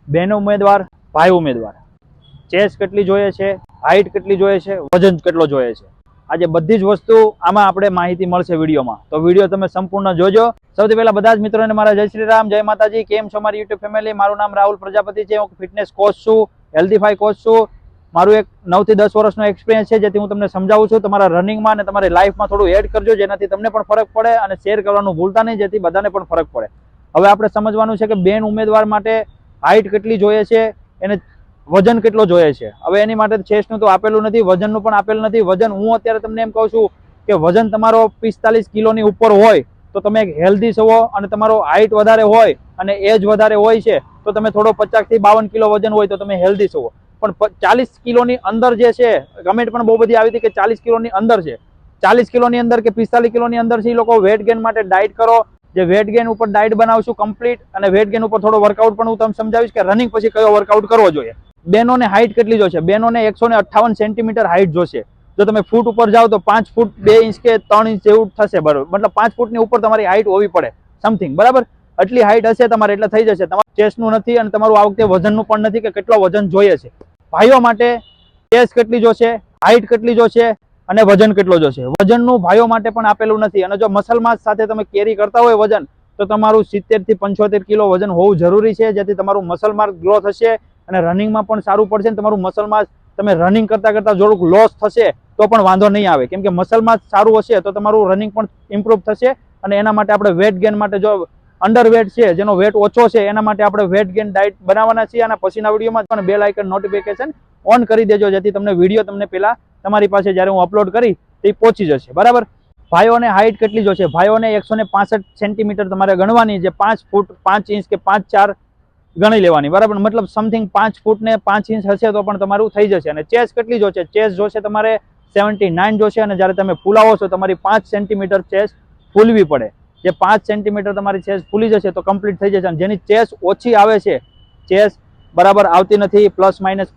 બેન ઉમેદવાર, ભાઈ ઉમેદવાર, ચેસ કેટલી જોઈએ છે, હાઈટ કેટલી જોઈએ છે, વજન કેટલો જોઈએ છે, આજે બધી જ વસ્તુ આમાં આપણે માહિતી મળશે વિડીયોમાં. તો વિડીયો તમે સંપૂર્ણ જોજો. સૌથી પહેલા બધા જ મિત્રોને મારા જય શ્રી રામ, જય માતાજી. કેમ છો મારી યુટ્યુબ ફેમિલી? મારું નામ રાહુલ પ્રજાપતિ છે. હું ફિટનેસ કોચ છું, હેલ્થીફાઈ કોચ છું. મારું એક 9 થી 10 વર્ષનો એક્સપિરિયન્સ છે, જેથી હું તમને સમજાવું છું. તમારા રનિંગમાં અને તમારી લાઈફમાં થોડું એડ કરજો, જેનાથી તમને પણ ફરક પડે, અને શેર કરવાનું ભૂલતા નહીં, જેથી બધાને પણ ફરક પડે. હવે આપણે સમજવાનું છે કે બેન ઉમેદવાર માટે હાઈટ કેટલી જોઈએ છે, એને વજન કેટલો જોઈએ છે. હવે એની માટે ચેસ્ટનું તો આપેલું નથી, વજનનું પણ આપેલું નથી. વજન હું અત્યારે તમને એમ કહું છું કે વજન તમારો 45 કિલોની ઉપર હોય તો તમે એક હેલ્ધી છો, અને તમારો હાઈટ વધારે હોય અને એજ વધારે હોય છે તો તમે થોડો 50 થી 52 કિલો વજન હોય તો તમે હેલ્ધી છો. પણ 40 કિલોની અંદર જે છે, કમેન્ટ પણ બહુ બધી આવી હતી કે 40 કિલોની અંદર છે. 40 કિલોની અંદર કે 45 કિલોની અંદર છે, એ લોકો વેટ ગેઇન માટે ડાયટ કરો. જે વેટ ગેઇન ઉપર ડાયટ બનાવશું કમ્પ્લીટ, અને વેટ ગેઇન ઉપર થોડો વર્કઆઉટ પણ હું તમને સમજાવીશ કે રનિંગ પછી કયો વર્કઆઉટ કરવો જોઈએ. બેનોને હાઈટ કેટલી જોશે? બેનોને 158 સેન્ટીમીટર હાઈટ જોશે. જો તમે ફૂટ ઉપર જાઓ તો 5 ફૂટ 2 ઇંચ કે 3 ઇંચ જેવું થશે, બરાબર. મતલબ 5 ફૂટની ઉપર તમારી હાઈટ હોવી પડે સમથિંગ, બરાબર. એટલી હાઈટ હશે તમારે એટલે થઈ જશે. તમારું ચેસ્ટનું નથી, અને તમારું આ વખતે વજનનું પણ નથી કે કેટલો વજન જોઈએ છે. ભાઈઓ માટે ચેસ્ટ કેટલી જોશે, હાઈટ કેટલી જોશે અને વજન કેટલો જોશે. વજનનું ભાઈઓ માટે પણ આપેલું નથી, અને જો મસલ માસ સાથે તમે કેરી કરતા હોય વજન, તો તમારું 70 થી 75 કિલો વજન હોવું જરૂરી છે, જેથી તમારું મસલ માસ ગ્રો થશે અને રનિંગમાં પણ સારું પડશે. ને તમારું મસલ માસ તમે રનિંગ કરતા કરતા થોડુંક લોસ થશે તો પણ વાંધો નહીં આવે, કેમ કે મસલ માસ સારું હશે તો તમારું રનિંગ પણ ઇમ્પ્રુવ થશે. અને એના માટે આપણે વેટ ગેઇન માટે, જો અંડર વેટ છે, જેનો વેટ ઓછો છે, એના માટે આપણે વેટ ગેઇન ડાયટ બનાવવાના છીએ. અને પછીના વિડીયોમાં પણ બેલ આઇકન નોટિફિકેશન ઓન કરી દેજો, જેથી તમને વિડીયો તમને પહેલા તમારી પાસે જ્યારે હું અપલોડ કરી તે પહોંચી જશે, બરાબર. ભાઈઓને હાઈટ કેટલી જોશે? ભાઈઓને 165 સેન્ટીમીટર તમારે ગણવાની, જે 5 ફૂટ 5 ઇંચ કે 5'4" ગણી લેવાની, બરાબર. મતલબ સમથિંગ 5 ફૂટ ને 5 ઇંચ હશે તો પણ તમારું થઈ જશે. અને ચેસ કેટલી જોશે? ચેસ જોશે તમારે 79 જોશે. અને જ્યારે તમે ફૂલાવો છો તમારી 5 સેન્ટીમીટર ચેસ ફૂલવી પડે. જે 5 સેન્ટીમીટર તમારી ચેસ ફૂલી જશે તો કમ્પ્લીટ થઈ જશે. અને જેની ચેસ ઓછી આવે છે, ચેસ બરાબર આવતી નથી, પ્લસ માઇનસ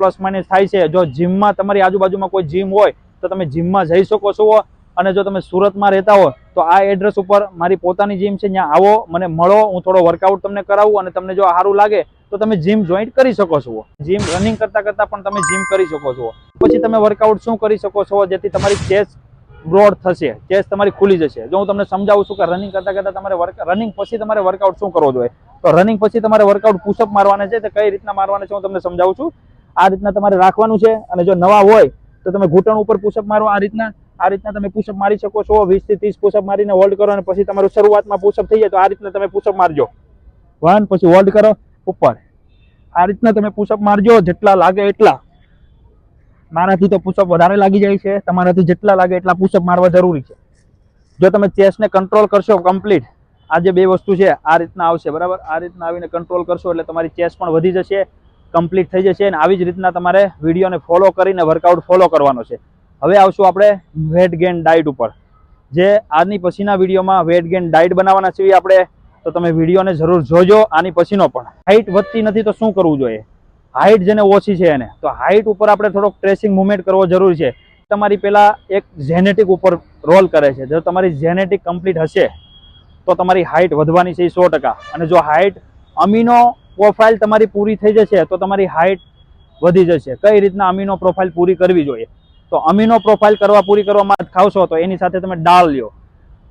થાય છે. જો જીમમાં તમારી આજુબાજુમાં કોઈ જીમ હોય તો તમે જીમમાં જઈ શકો છો. અને જો તમે સુરતમાં રહેતા હો તો આ એડ્રેસ ઉપર મારી પોતાની જીમ છે, ત્યાં આવો, મને મળો, હું થોડો વર્કઆઉટ તમને કરાવું. અને તમને જો સારું લાગે તો તમે જીમ જોઈન્ટ કરી શકો છો. જીમ રનિંગ કરતા કરતા પણ તમે જીમ કરી શકો છો. પછી તમે વર્કઆઉટ શું કરી શકો છો જેથી તમારી ચેસ્ટ બ્રોડ થશે, ચેસ્ટ તમારી ખુલી જશે. જો હું તમને સમજાવું છું કે રનિંગ કરતા કરતા તમારે રનિંગ પછી તમારે વર્કઆઉટ શું કરવો જોઈએ, તો રનિંગ પછી તમારે વર્કઆઉટ પુશઅપ મારવાના છે. તો કઈ રીતના મારવાના છે હું તમને સમજાવું છું. આ રીતના તમારે રાખવાનું છે. અને જો નવા હોય તો તમે ઘૂંટણ ઉપર પુશઅપ મારો. આ રીતના તમે પુશઅપ મારી શકો છો. 20 થી 30 પુશઅપ મારીને હોલ્ડ કરો, અને પછી તમારું શરૂઆતમાં પુશઅપ થઈ જાય તો આ રીતના તમે પુશઅપ મારજો. 1, પછી હોલ્ડ કરો ઉપર. આ રીતના તમે પુશઅપ મારજો, જેટલા લાગે એટલા. મારાથી તો પુશઅપ વધારે લાગી જાય છે, તમારાથી જેટલા લાગે એટલા પુશઅપ મારવા જરૂરી છે. જો તમે ચેસ્ટને કંટ્રોલ કરશો કમ્પ્લીટ, આ જે બે વસ્તુ છે આ રીતના આવશે, બરાબર. આ રીતના આવીને કંટ્રોલ કરશો એટલે તમારી ચેસ્ટ પણ વધી જશે, કમ્પ્લીટ થઈ જશે. અને આવી જ રીતના તમારે વિડીયોને ફોલો કરીને વર્કઆઉટ ફોલો કરવાનો છે. હવે આવશું આપણે વેટ ગેઇન ડાયટ ઉપર. જે આની પછીના વિડીયોમાં વેટ ગેઇન ડાયટ બનાવવાના છીએ આપણે, તો તમે વિડીયોને જરૂર જોજો. આની પછીનો પણ હાઈટ વધતી નથી તો શું કરવું જોઈએ? હાઈટ જેને ઓછી છે એને, તો હાઈટ ઉપર આપણે થોડોક ટ્રેસિંગ મુવમેન્ટ કરવો જરૂરી છે. તમારી પહેલા એક જેનેટિક ઉપર રોલ કરે છે. જો તમારી જેનેટિક કમ્પ્લીટ હશે તો તમારી હાઈટ વધવાની છે 100%. અને જો હાઈટ અમીનો પ્રોફાઇલ તમારી પૂરી થઈ જશે તો તમારી હાઈટ વધી જશે. કઈ રીતના અમીનો પ્રોફાઇલ પૂરી કરવી જોઈએ? તો અમીનો પ્રોફાઇલ પૂરી કરવામાં ખાવશો તો એની સાથે તમે દાળ લ્યો.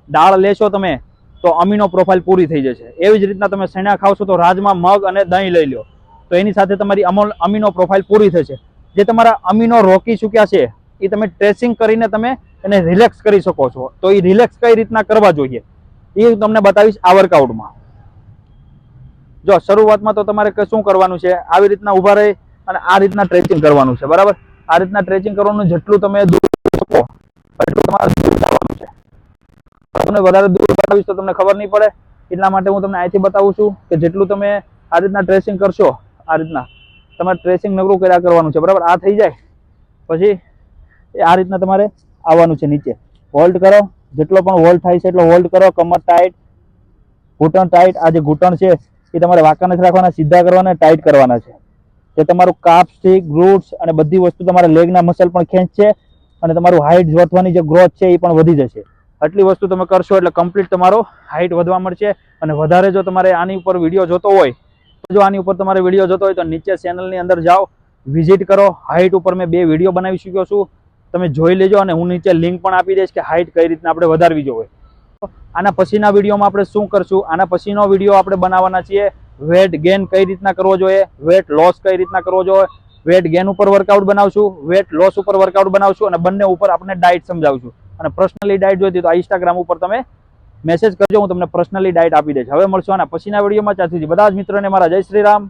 દાળ લેશો તમે તો અમીનો પ્રોફાઇલ પૂરી થઈ જશે. એવી જ રીતના તમે શેણા ખાવશો તો રાજમાં મગ અને દહીં લઈ લો, તો એની સાથે તમારી અમીનો પ્રોફાઇલ પૂરી થશે. જે તમારા અમીનો રોકી ચૂક્યા છે એ તમે ટ્રેસિંગ કરીને તમે એને રિલેક્સ કરી શકો છો. તો એ રિલેક્સ કઈ રીતના કરવા જોઈએ એ હું તમને બતાવીશ આ વર્કઆઉટમાં. જો શરૂઆતમાં તો તમારે શું કરવાનું છે, આવી રીતના ઊભા રહી અને આ રીતના ટ્રેચિંગ કરવાનું છે, બરાબર. આ રીતના ટ્રેચિંગ કરવાનું, જેટલું તમે દૂર શકો એટલું તમારે દૂર જવાનું છે. તમને વધારે દૂર બતાવીશ તો તમને ખબર નહીં પડે, એટલા માટે હું તમને અહીંથી બતાવું છું કે જેટલું તમે આ રીતના ટ્રેસિંગ કરશો, આ રીતના તમારે ટ્રેસિંગ નબળું કર્યા કરવાનું છે, બરાબર. આ થઈ જાય પછી આ રીતના તમારે આવવાનું છે નીચે. હોલ્ડ કરો, જેટલો પણ હોલ્ડ થાય છે એટલો હોલ્ડ કરો. કમર ટાઈટ, ઘૂંટણ ટાઈટ. આ જે ઘૂંટણ છે એ તમારે વાંકા નથી રાખવાના, સીધા કરવાના, ટાઈટ કરવાના છે. જે તમારું કાપ સ્ટીક, ગ્રુટ્સ અને બધી વસ્તુ તમારા લેગના મસલ પણ ખેંચશે, અને તમારું હાઈટ વધવાની જે ગ્રોથ છે એ પણ વધી જશે. આટલી વસ્તુ તમે કરશો એટલે કમ્પ્લીટ તમારો હાઈટ વધવા મળશે. અને વધારે જો તમારે આની ઉપર વિડીયો જોતો હોય જો આની ઉપર તમારે વિડીયો જોતો હોય તો નીચે ચેનલની અંદર જાઓ, વિઝિટ કરો. હાઇટ ઉપર મેં 2 વિડીયો બનાવી ચૂક્યો છું, તમે જોઈ લેજો. અને હું નીચે લિંક પણ આપી દઈશ કે હાઇટ કઈ રીતના આપણે વધારવી જોઈએ. આના પછીના વિડીયોમાં આપણે શું કરશું, આના પછીનો વિડીયો આપણે બનાવવાના છીએ વેટ ગેઇન કઈ રીતના કરવો જોઈએ, વેટ લોસ કઈ રીતના કરવો જોઈએ. વેટ ગેઇન ઉપર વર્કઆઉટ બનાવશું, વેટ લોસ ઉપર વર્કઆઉટ બનાવશું અને બંને ઉપર આપણે ડાયટ સમજાવશું. અને પર્સનલી ડાયટ જોઈતી તો ઇન્સ્ટાગ્રામ ઉપર તમે મેસેજ કરજો, હું તમને પર્સનલી ડાયટ આપી દઈશ. હવે મળશું આના પછીના વિડીયોમાં. ત્યાં સુધી બધા જ મિત્રોને મારા જય શ્રી રામ.